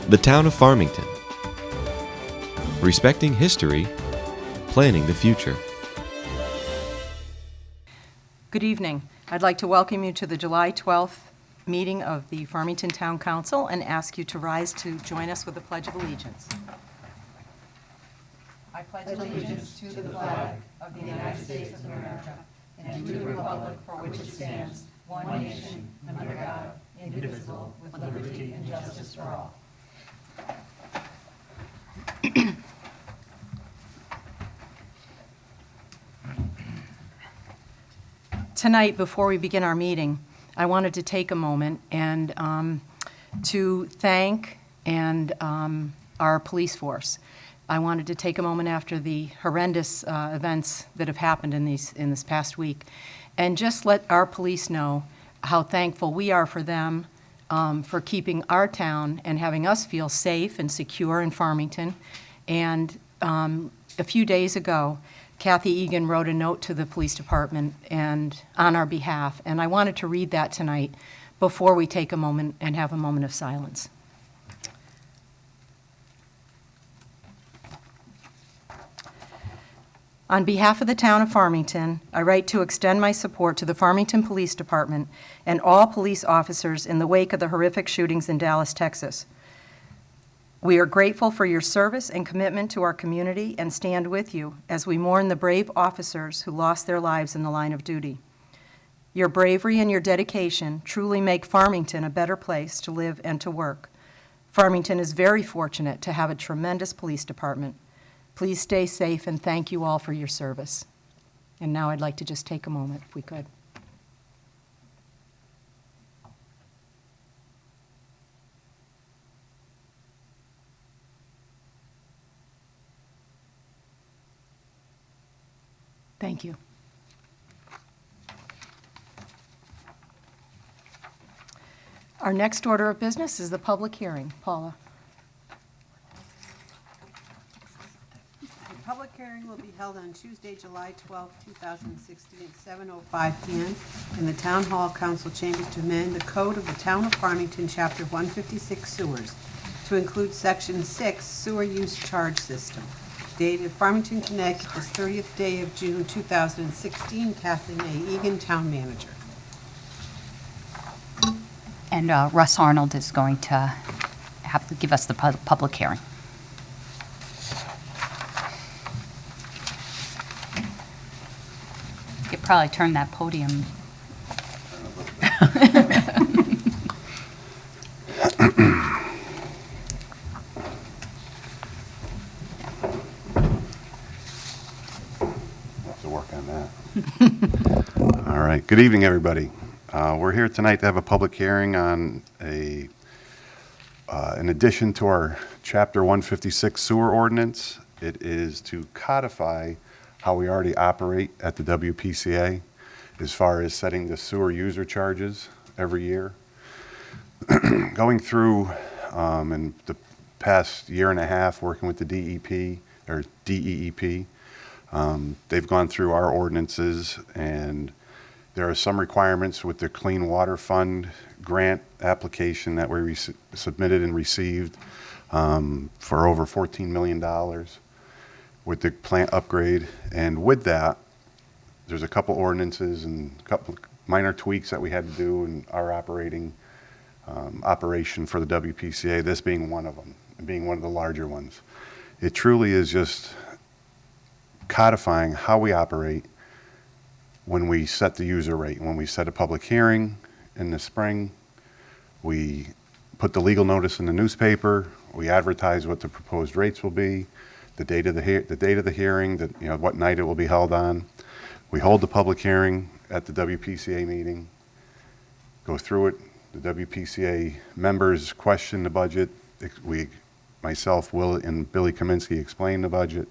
The town of Farmington. Respecting history, planning the future. Good evening. I'd like to welcome you to the July 12th meeting of the Farmington Town Council and ask you to rise to join us with the Pledge of Allegiance. I pledge allegiance to the flag of the United States of America and to the republic for which it stands, one nation, under God, indivisible, with liberty and justice for all. Tonight, before we begin our meeting, I wanted to take a moment and to thank our police force. I wanted to take a moment after the horrendous events that have happened in this past week and just let our police know how thankful we are for them, for keeping our town and having us feel safe and secure in Farmington. And a few days ago, Kathy Egan wrote a note to the police department and on our behalf, and I wanted to read that tonight before we take a moment and have a moment of silence. On behalf of the town of Farmington, I write to extend my support to the Farmington Police Department and all police officers in the wake of the horrific shootings in Dallas, Texas. We are grateful for your service and commitment to our community and stand with you as we mourn the brave officers who lost their lives in the line of duty. Your bravery and your dedication truly make Farmington a better place to live and to work. Farmington is very fortunate to have a tremendous police department. Please stay safe and thank you all for your service. And now I'd like to just take a moment, if we could. Thank you. Our next order of business is the public hearing. Paula. The public hearing will be held on Tuesday, July 12, 2016 at 7:05 p.m. in the Town Hall Council Chambers to amend the Code of the Town of Farmington, Chapter 156 Sewers, to include Section 6 Sewer Use Charge System. Dated Farmington, Connecticut, this 30th day of June 2016. Kathleen A. Egan, Town Manager. And Russ Arnold is going to have to give us the public hearing. You could probably turn that podium. All right. Good evening, everybody. We're here tonight to have a public hearing on in addition to our Chapter 156 sewer ordinance. It is to codify how we already operate at the WPCA as far as setting the sewer user charges every year. Going through in the past year and a half working with the DEEP, they've gone through our ordinances, and there are some requirements with the Clean Water Fund grant application that we submitted and received for over $14 million with the plant upgrade. And with that, there's a couple ordinances and a couple minor tweaks that we had to do in our operation for the WPCA, this being one of them, being one of the larger ones. It truly is just codifying how we operate when we set the user rate. When we set a public hearing in the spring, we put the legal notice in the newspaper, we advertise what the proposed rates will be, the date of the hearing, what night it will be held on. We hold the public hearing at the WPCA meeting, go through it. The WPCA members question the budget. Myself, Will, and Billy Kaminsky explain the budget.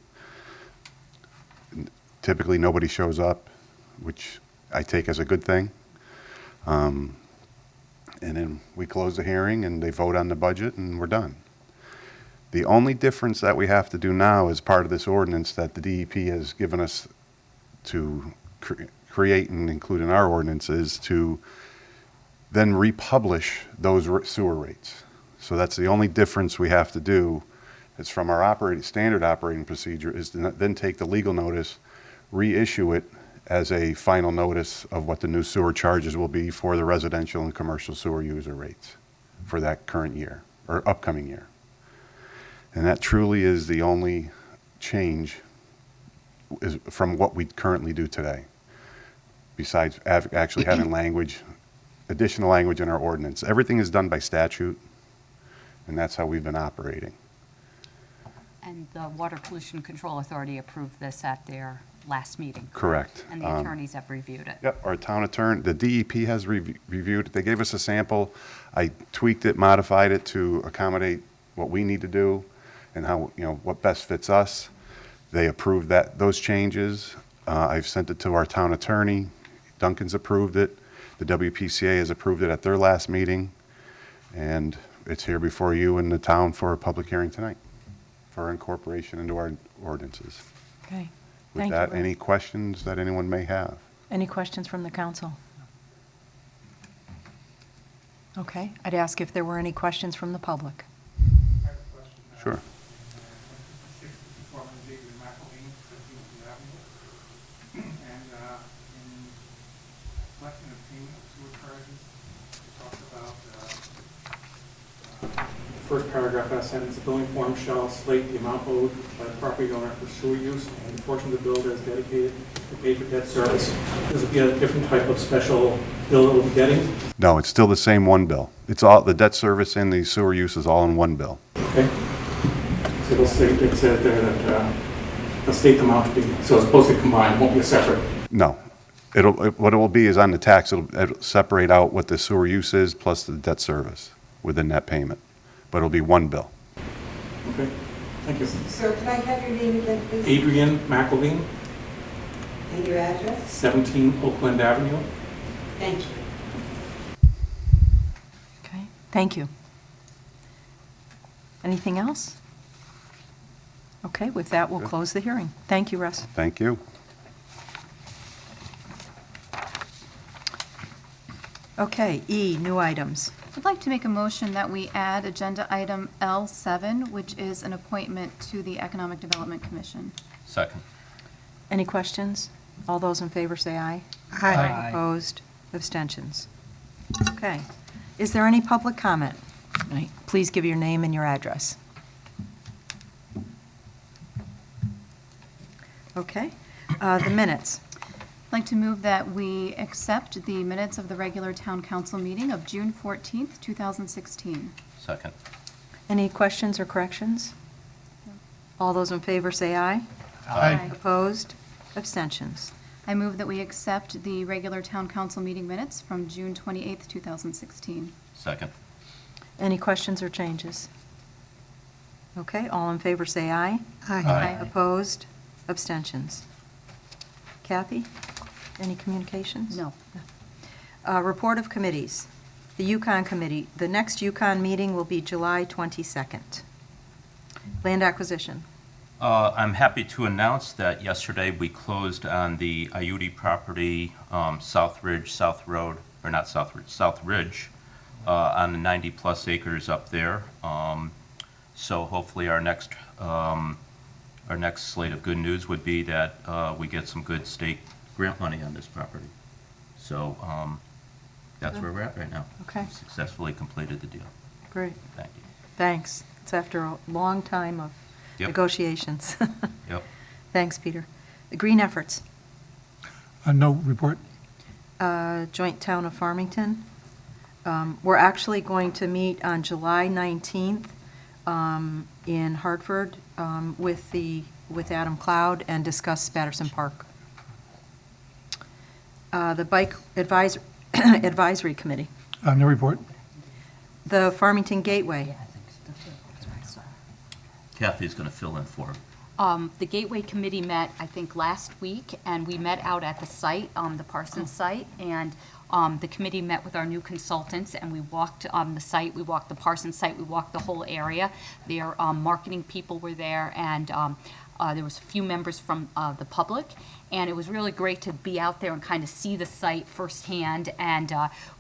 Typically, nobody shows up, which I take as a good thing. And then we close the hearing, and they vote on the budget, and we're done. The only difference that we have to do now as part of this ordinance that the DEP has given us to create and include in our ordinance is to then republish those sewer rates. So that's the only difference we have to do. It's from our standard operating procedure is to then take the legal notice, reissue it as a final notice of what the new sewer charges will be for the residential and commercial sewer user rates for that current year or upcoming year. And that truly is the only change is from what we currently do today, besides actually having additional language in our ordinance. Everything is done by statute, and that's how we've been operating. And the Water Pollution Control Authority approved this at their last meeting. Correct. And the attorneys have reviewed it. Yep, our town attorney, the DEP has reviewed it. They gave us a sample. I tweaked it, modified it to accommodate what we need to do and how, what best fits us. They approved those changes. I've sent it to our town attorney. Duncan's approved it. The WPCA has approved it at their last meeting. And it's here before you in the town for a public hearing tonight for incorporation into our ordinances. Okay. With Thank that, you. any questions that anyone may have? Any questions from the council? Okay, I'd ask if there were any questions from the public. I have a question. Sure. 6400 David McElwain, 15th Avenue. And in collection of payment of sewer charges, it talks about the first paragraph of that sentence, the billing form shall slate the amount owed by the property owner for sewer use and the portion of the bill that is dedicated to pay for debt service. This would be a different type of special bill that we'll be getting. No, it's still the same one bill. It's all, the debt service and the sewer use is all in one bill. Okay. So it'll say, it says there that the state amount to be, so it's supposed to combine, won't be a separate. No. What it will be is on the tax, it'll separate out what the sewer use is plus the debt service within that payment. But it'll be one bill. Okay, thank you. Sir, can I have your name again, please? Adrian McElwain, And your address? 17 Oakland Avenue. Thank you. Okay, thank you. Anything else? Okay, with that, we'll close the hearing. Thank you, Russ. Thank you. Okay, E, new items. I'd like to make a motion that we add agenda item L7, which is an appointment to the Economic Development Commission. Second. Any questions? All those in favor say aye. Aye. Opposed? Abstentions? Okay. Is there any public comment? Right. Please give your name and your address. Okay. The minutes. I'd like to move that we accept the minutes of the regular town council meeting of June 14th, 2016. Second. Any questions or corrections? All those in favor say aye. Aye. Opposed? Abstentions? I move that we accept the regular town council meeting minutes from June 28th, 2016. Second. Any questions or changes? Okay, all in favor say aye. Aye. Opposed? Abstentions? Kathy, any communications? No. Report of committees. The Yukon Committee, the next Yukon meeting will be July 22nd. Land acquisition. I'm happy to announce that yesterday we closed on the Iudi property, South Ridge, South Road, or not South Ridge, South Ridge, on the 90-plus acres up there. So hopefully our next slate of good news would be that we get some good state grant money on this property. So that's where we're at right now. Okay. Successfully completed the deal. Great, Thank you. thanks. It's after a long time of Yep. negotiations. Yep. Thanks, Peter. The green efforts. No report. Joint Town of Farmington. We're actually going to meet on July 19th in Hartford with Adam Cloud and discuss Patterson Park. The Bike Advisory Committee. No report. The Farmington Gateway. Kathy's going to fill in for him. The Gateway Committee met, I think, last week, and we met out at the site, the Parsons site, and the committee met with our new consultants, and we walked the site, we walked the Parsons site, we walked the whole area. Their marketing people were there, and there was a few members from the public, and it was really great to be out there and kind of see the site firsthand, and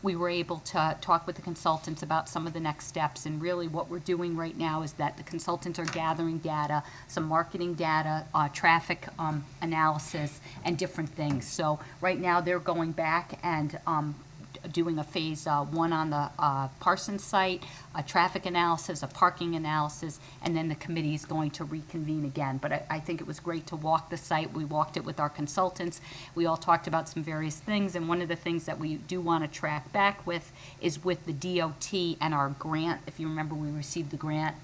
we were able to talk with the consultants about some of the next steps, and really what we're doing right now is that the consultants are gathering data, some marketing data, traffic analysis, and different things. So right now they're going back and doing a phase one on the Parsons site, a traffic analysis, a parking analysis, and then the committee is going to reconvene again. But I think it was great to walk the site. We walked it with our consultants. We all talked about some various things, and one of the things that we do want to track back with is with the DOT and our grant. If you remember, we received the grant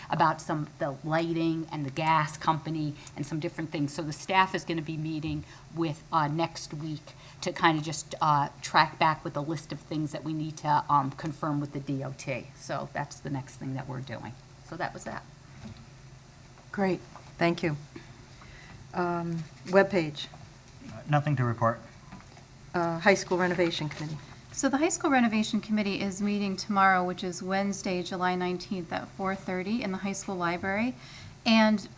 about the lighting and the gas company and some different things. So the staff is going to be meeting with next week to kind of just track back with a list of things that we need to confirm with the DOT. So that's the next thing that we're doing. So that was that. Great, thank you. Webpage, Nothing to report. High School Renovation Committee. So the High School Renovation Committee is meeting tomorrow, which is Wednesday, July 19th at 4:30 in the high school library. And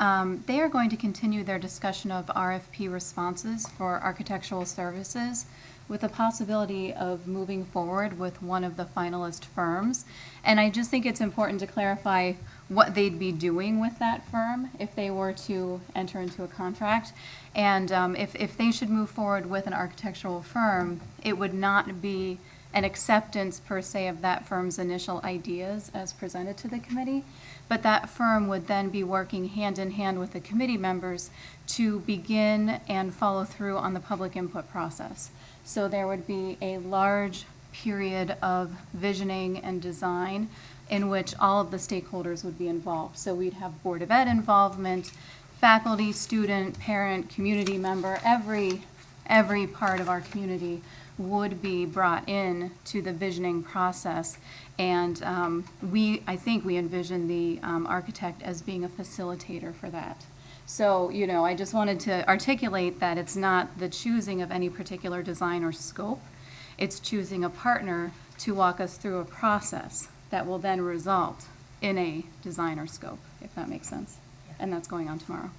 they are going to continue their discussion of RFP responses for architectural services with the possibility of moving forward with one of the finalist firms. And I just think it's important to clarify what they'd be doing with that firm if they were to enter into a contract. And if they should move forward with an architectural firm, it would not be an acceptance per se of that firm's initial ideas as presented to the committee, but that firm would then be working hand in hand with the committee members to begin and follow through on the public input process. So there would be a large period of visioning and design in which all of the stakeholders would be involved. So we'd have Board of Ed involvement, faculty, student, parent, community member, every part of our community would be brought in to the visioning process. And I think we envision the architect as being a facilitator for that. So, I just wanted to articulate that it's not the choosing of any particular design or scope. It's choosing a partner to walk us through a process that will then result in a design or scope, if that makes sense. And that's going on tomorrow.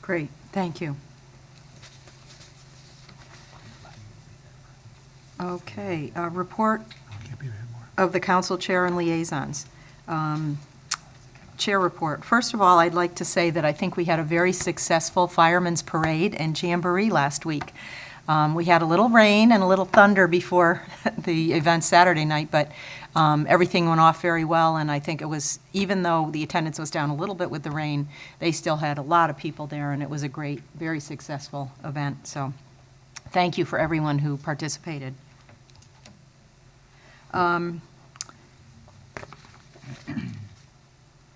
Great, thank you. Okay, report Can't be there anymore. of the council chair and liaisons. Chair report. First of all, I'd like to say that I think we had a very successful Fireman's Parade and Jamboree last week. We had a little rain and a little thunder before the event Saturday night, but everything went off very well, and I think it was, even though the attendance was down a little bit with the rain, they still had a lot of people there, and it was a great, very successful event. So thank you for everyone who participated.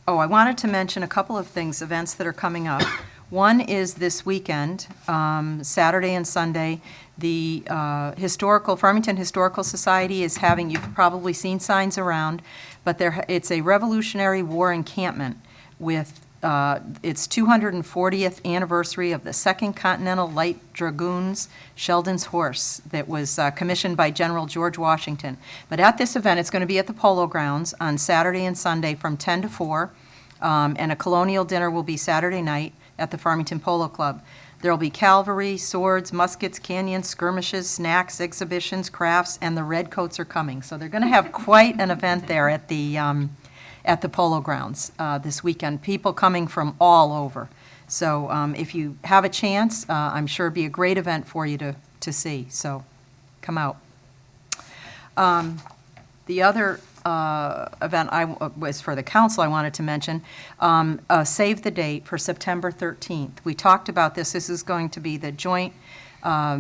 I wanted to mention a couple of things, events that are coming up. One is this weekend, Saturday and Sunday, the Farmington Historical Society is having, you've probably seen signs around, but it's a Revolutionary War encampment with its 240th anniversary of the 2nd Continental Light Dragoons Sheldon's Horse that was commissioned by General George Washington. But at this event, it's going to be at the Polo Grounds on Saturday and Sunday from 10 to 4, and a colonial dinner will be Saturday night at the Farmington Polo Club. There will be cavalry, swords, muskets, canyons, skirmishes, snacks, exhibitions, crafts, and the Redcoats are coming. So they're going to have quite an event there at the Polo Grounds this weekend. People coming from all over. So if you have a chance, I'm sure it'd be a great event for you to see. So come out. The other event was for the council I wanted to mention, save the date for September 13th. We talked about this. This is going to be the joint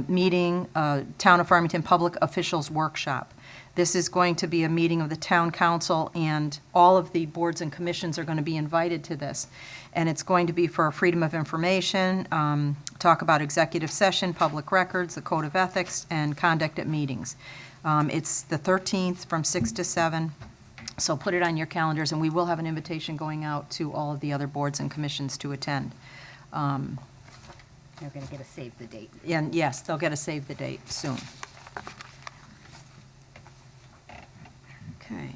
meeting, Town of Farmington Public Officials Workshop. This is going to be a meeting of the town council, and all of the boards and commissions are going to be invited to this. And it's going to be for freedom of information, talk about executive session, public records, the code of ethics, and conduct at meetings. It's the 13th from 6 to 7, so put it on your calendars, and we will have an invitation going out to all of the other boards and commissions to attend. They're going to get a save the date. And yes, they'll get a save the date soon. Okay.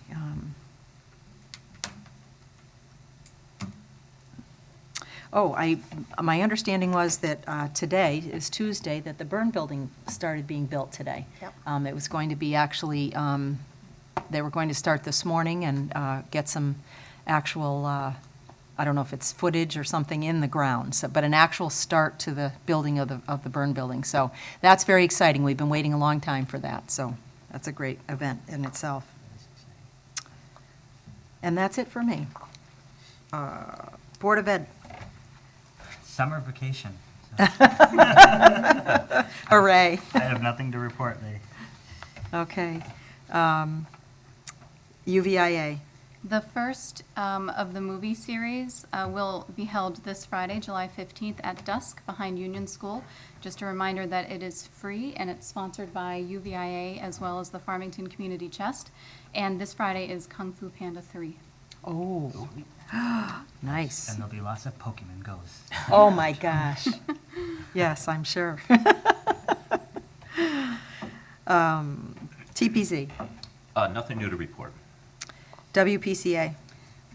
My understanding was that today is Tuesday, that the burn building started being built today. Yep. It was going to be actually, they were going to start this morning and get some actual, I don't know if it's footage or something in the ground, but an actual start to the building of the burn building. So that's very exciting. We've been waiting a long time for that, so that's a great event in itself. And that's it for me. Board of Ed. Summer vacation. So Hooray. I have nothing to report. Okay. UVIA. The first of the movie series will be held this Friday, July 15th at dusk behind Union School. Just a reminder that it is free and it's sponsored by UVIA as well as the Farmington Community Chest. And this Friday is Kung Fu Panda 3. Oh, nice. And there'll be lots of Pokemon Goes. Oh, my gosh. Yes, I'm sure. TPZ. Nothing new to report. WPCA.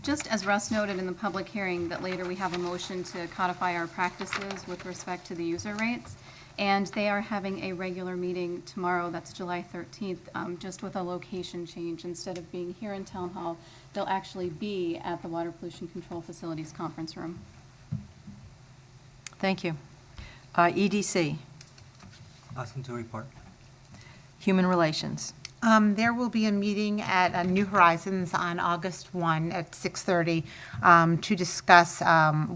Just as Russ noted in the public hearing, that later we have a motion to codify our practices with respect to the user rates. And they are having a regular meeting tomorrow, that's July 13th, just with a location change. Instead of being here in Town Hall, they'll actually be at the Water Pollution Control Facilities Conference Room. Thank you. EDC. Nothing to report. Human Relations. There will be a meeting at New Horizons on August 1 at 6:30 to discuss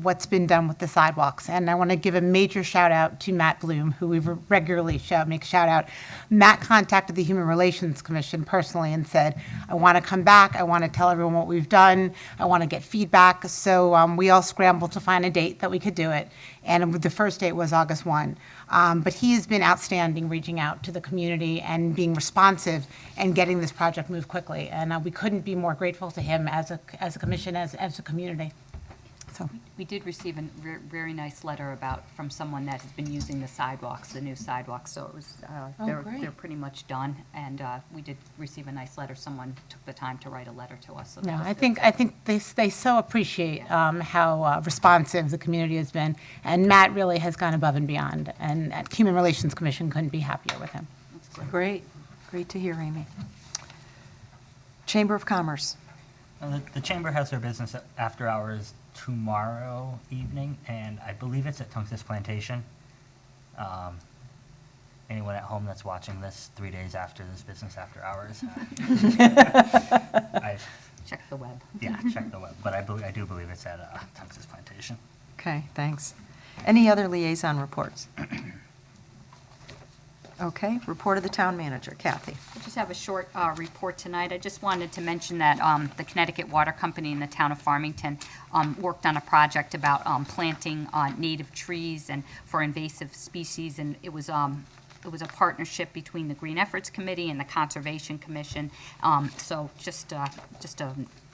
what's been done with the sidewalks. And I want to give a major shout out to Matt Bloom, who we regularly make a shout out. Matt contacted the Human Relations Commission personally and said, I want to come back. I want to tell everyone what we've done. I want to get feedback. So we all scrambled to find a date that we could do it. And the first date was August 1. But he has been outstanding, reaching out to the community and being responsive and getting this project moved quickly. And we couldn't be more grateful to him as a commission, as a community. So We did receive a very nice letter from someone that has been using the sidewalks, the new sidewalks, so it was, great. they're pretty much done, and we did receive a nice letter. Someone took the time to write a letter to us. So that no, was I good. think they so appreciate how responsive the community has been. And Matt really has gone above and beyond. And at Human Relations Commission couldn't be happier with him. Great. Great to hear, Amy. Chamber of Commerce. The Chamber has their business after hours tomorrow evening, and I believe it's at Tungus Plantation. Anyone at home that's watching this 3 days after this business after hours, Check the web. yeah, check the web. But I do believe it's at Tungus Plantation. Okay, thanks. Any other liaison reports? Okay, report of the town manager. Kathy. I just have a short report tonight. I just wanted to mention that the Connecticut Water Company in the town of Farmington worked on a project about planting native trees and for invasive species, and it was a partnership between the Green Efforts Committee and the Conservation Commission. So just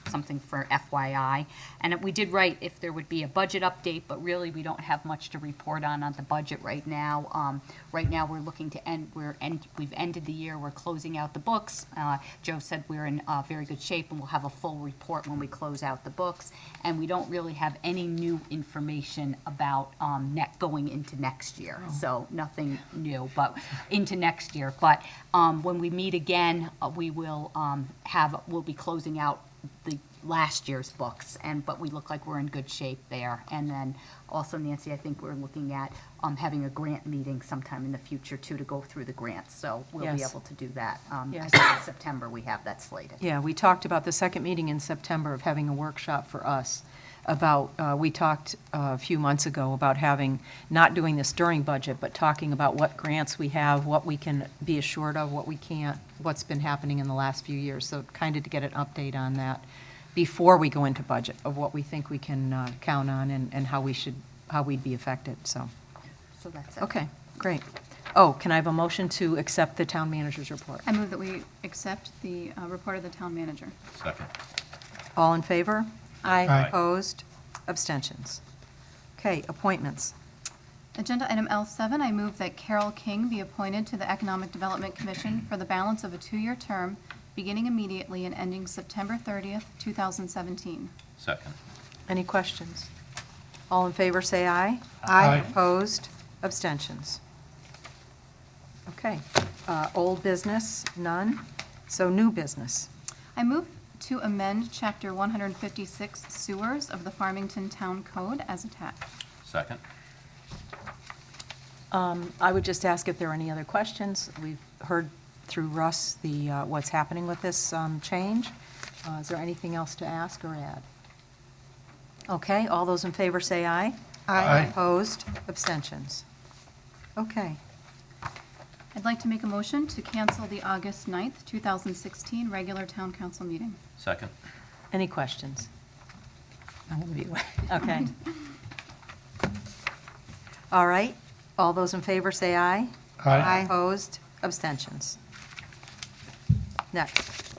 something for FYI. And we did write if there would be a budget update, but really we don't have much to report on the budget right now. Right now we're looking to we've ended the year, we're closing out the books. Joe said we're in very good shape and we'll have a full report when we close out the books. And we don't really have any new information about going into next year. So nothing new, but into next year. But when we meet again, we'll be closing out the last year's books, but we look like we're in good shape there. And then also, Nancy, I think we're looking at having a grant meeting sometime in the future too to go through the grants. So we'll be Yes. able to do that. Yes. I think in September we have that slated. Yeah, we talked about the second meeting in September of having a workshop for us about, we talked a few months ago about not doing this during budget, but talking about what grants we have, what we can be assured of, what we can't, what's been happening in the last few years. So kind of to get an update on that before we go into budget of what we think we can count on and how we'd be affected, so. So that's it. Okay, great. Oh, can I have a motion to accept the town manager's report? I move that we accept the report of the town manager. Second. All in favor? Aye. Opposed? Abstentions? Okay, appointments. Agenda item L7, I move that Carol King be appointed to the Economic Development Commission for the balance of a 2-year term, beginning immediately and ending September 30th, 2017. Second. Any questions? All in favor, say aye. Aye. Opposed? Abstentions? Okay. Old business, none. So new business. I move to amend Chapter 156 Sewers of the Farmington Town Code as attached. Second. I would just ask if there are any other questions. We've heard through Russ what's happening with this change. Is there anything else to ask or add? Okay, all those in favor say aye. Aye. Opposed? Abstentions? Okay. I'd like to make a motion to cancel the August 9th, 2016 regular town council meeting. Second. Any questions? I won't be away. Okay. All right, all those in favor say aye. Aye. Opposed? Abstentions? Next.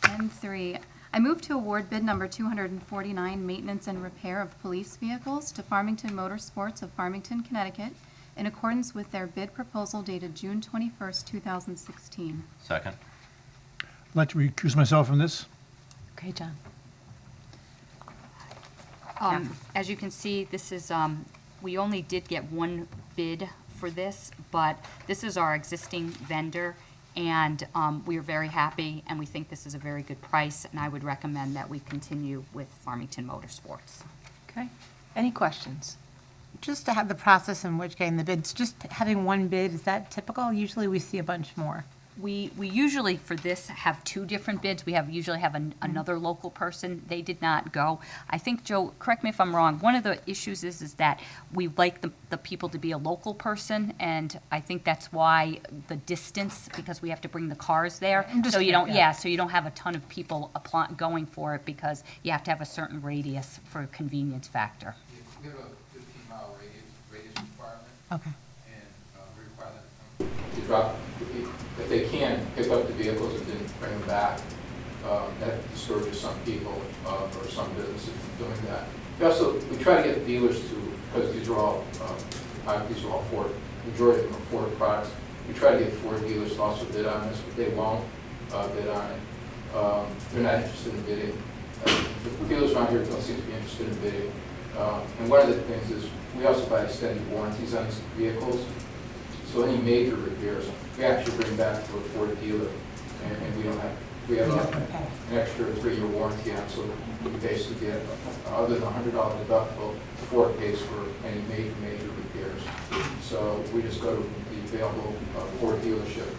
N3, I move to award bid number 249, maintenance and repair of police vehicles to Farmington Motorsports of Farmington, Connecticut, in accordance with their bid proposal dated June 21st, 2016. Second. I'd like to recuse myself from this. Okay, John. As you can see, this is, we only did get one bid for this, but this is our existing vendor, and we are very happy, and we think this is a very good price, and I would recommend that we continue with Farmington Motorsports. Okay. Any questions? Just to have the process in which getting the bids, just having one bid, is that typical? Usually we see a bunch more. We usually, for this, have two different bids. We usually have another local person. They did not go. I think, Joe, correct me if I'm wrong, one of the issues is that we like the people to be a local person, and I think that's why the distance, because we have to bring the cars there. So you don't, so you don't have a ton of people going for it, because you have to have a certain radius for a convenience factor. We have a 15-mile radius requirement, Okay. and we require them to drop, if they can, pick up the vehicles and then bring them back. That discourages some people or some businesses from doing that. We try to get dealers to, because these are all Ford, majority of them are Ford products. We try to get Ford dealers to also bid on this, but they won't bid on it. They're not interested in bidding. The dealers around here don't seem to be interested in bidding. And one of the things is we also buy extended warranties on these vehicles. So any major repairs, we actually bring back to a Ford dealer, and we don't have, we have an extra 3-year warranty on, so we basically get, other than $100 deductible, Ford pays for any major repairs. So we just go to the available Ford dealership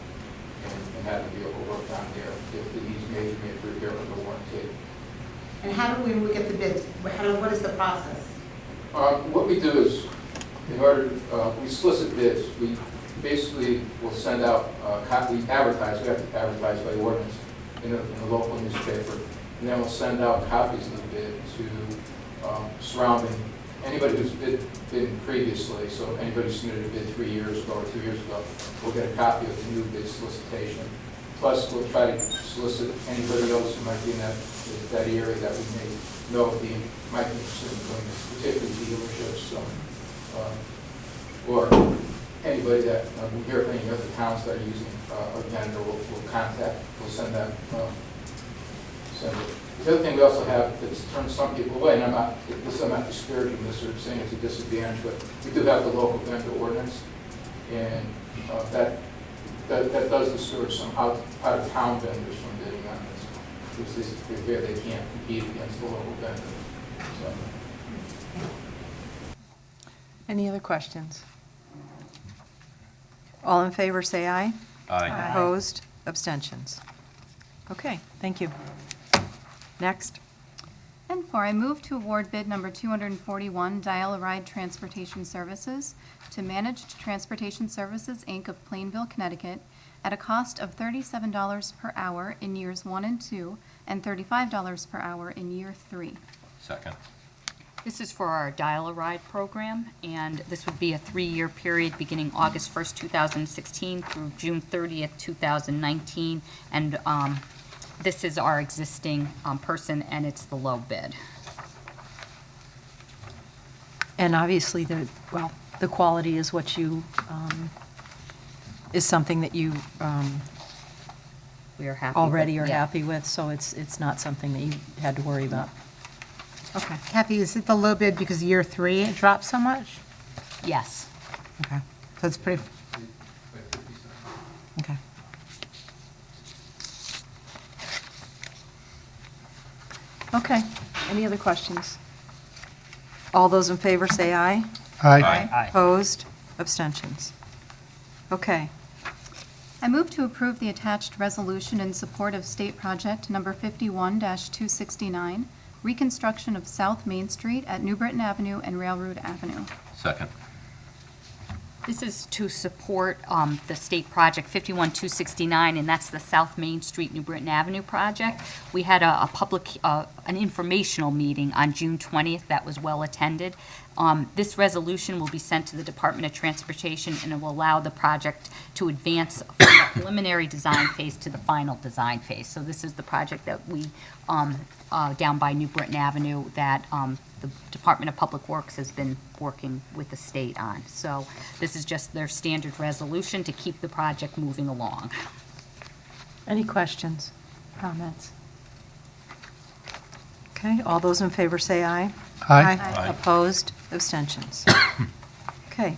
and have the vehicle worked on there if it needs major repair under warranty. And how do we get the bids? What is the process? What we do is, in order, we solicit bids. We basically will send out, we advertise, we have to advertise by ordinance in a local newspaper, and then we'll send out copies of the bid to surrounding, anybody who's bid previously, so anybody who submitted a bid 3 years ago or 2 years ago, will get a copy of the new bid solicitation. Plus, we'll try to solicit anybody else who might be in that area that we may know might be interested in doing this, particularly dealerships, or anybody that we hear from any other towns that are using a vendor will contact, we'll send that. Send it. The other thing we also have that's turned some people away, and I'm not disparaging this or saying it's a disadvantage, but we do have the local vendor ordinance, and that does discourage some out-of-town vendors from bidding on this, because they fear they can't compete against the local vendor. So. Any other questions? All in favor, say aye. Aye. Opposed? Abstentions? Okay, thank you. Next. And 4, I move to award bid number 241, Dial-A-Ride Transportation Services, to Managed Transportation Services, Inc. of Plainville, Connecticut, at a cost of $37 per hour in years 1 and 2, and $35 per hour in year 3. Second. This is for our Dial-A-Ride program, and this would be a 3-year period beginning August 1st, 2016 through June 30th, 2019. And this is our existing person, and it's the low bid. And obviously, the quality is what you, is something that you We are happy. already are yeah. happy with, so it's not something that you had to worry about. Okay. Kathy, is it the low bid because year 3 it dropped so much? Yes. Okay, so it's pretty, okay. Okay. Any other questions? All those in favor say aye. Aye. Aye. Opposed? Abstentions? Okay. I move to approve the attached resolution in support of State Project Number 51-269, reconstruction of South Main Street at New Britain Avenue and Railroad Avenue. Second. This is to support the state project 51269, and that's the South Main Street, New Britain Avenue project. We had a public, an informational meeting on June 20th that was well attended. This resolution will be sent to the Department of Transportation, and it will allow the project to advance from the preliminary design phase to the final design phase. So this is the project that we, down by New Britain Avenue, that the Department of Public Works has been working with the state on. So this is just their standard resolution to keep the project moving along. Any questions, comments? Okay, all those in favor say aye. Aye. Aye. Opposed? Abstentions? Okay.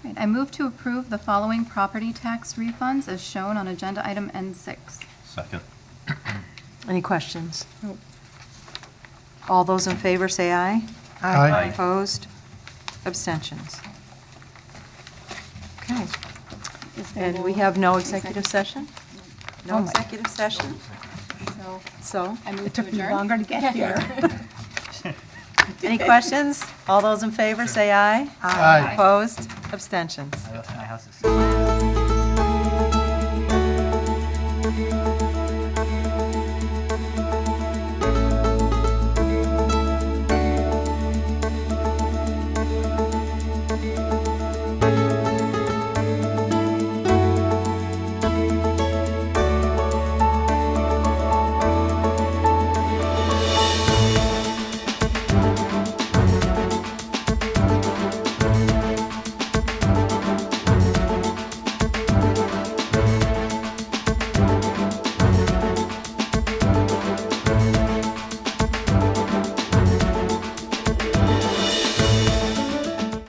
Right, I move to approve the following property tax refunds as shown on agenda item N6. Second. Any questions? All those in favor say aye. Aye. Opposed? Abstentions? Okay. And we have no executive session? No executive session? So, I move It to took me adjourn. longer to get here. any questions? All those in favor say aye. Aye. Opposed? Abstentions? My house is.